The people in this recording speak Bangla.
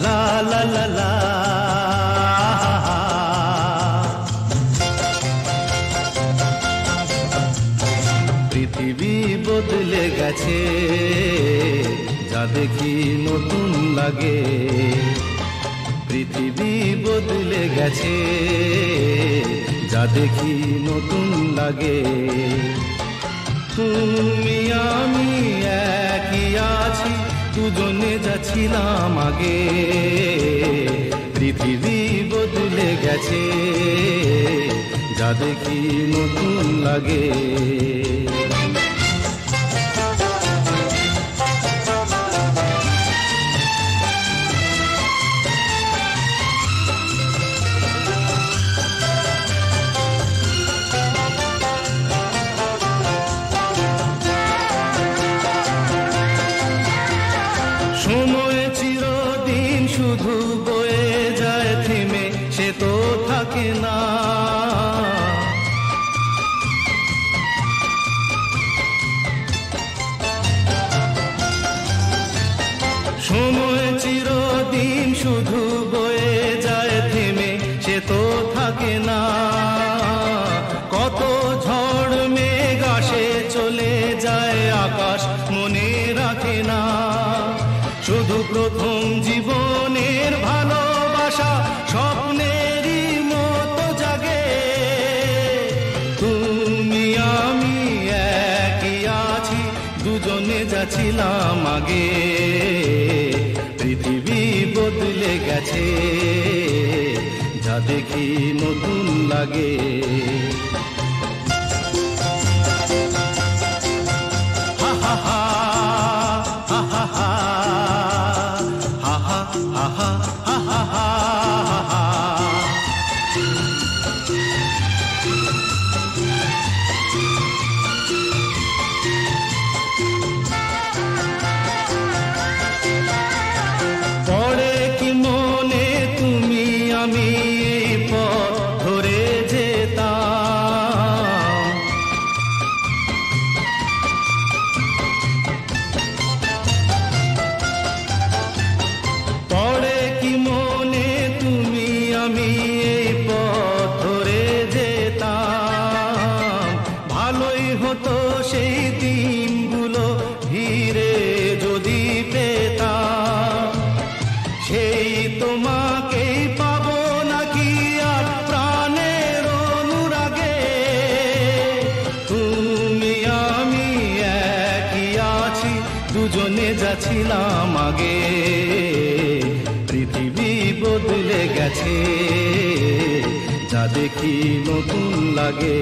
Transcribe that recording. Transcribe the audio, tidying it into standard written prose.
লা লা লা লা। পৃথিবী বদলে গেছে, যা দেখি নতুন লাগে। পৃথিবী বদলে গেছে, যা দেখি নতুন লাগে। তুমি আমি একই আছি, দুজনে যাচ্ছিলাম আগে। পৃথিবী বদলে গেছে, যা দেখি নতুন লাগে। সময় চিরদিন শুধু বয়ে যায় থেমে, সে তো থাকে না। সময় চিরদিন শুধু বয়ে যায় থেমে, সে তো থাকে না। কত ঝড় মেঘ আসে চলে যায়, আকাশ মনে রাখে না। শুধু প্রথম জীবনের ভালোবাসা স্বপ্নেরই মতো জাগে। তুমি আমি একই আছি, দুজনে যাচ্ছিলাম আগে। পৃথিবী বদলে গেছে, যা দেখি নতুন লাগে। হা হা হা হা হা হা ha ha ha ha ha ha ha. পড়ে কি মনে তুমি আমি এই পথ ধরে যেতাম। পড়ে কি মনে তুমি আমি এই পথ ধরে যেতাম। ভালোই হতো সেই দিনগুলো ধীরে যদি পেতাম। সেই তোমাকেই পাবো নাকি আর প্রাণের অনুরাগে। তুমি আমি একই আছি, দুজনে যাচ্ছিলাম আগে। পৃথিবী বদলে গেছে, যা দেখি নতুন লাগে।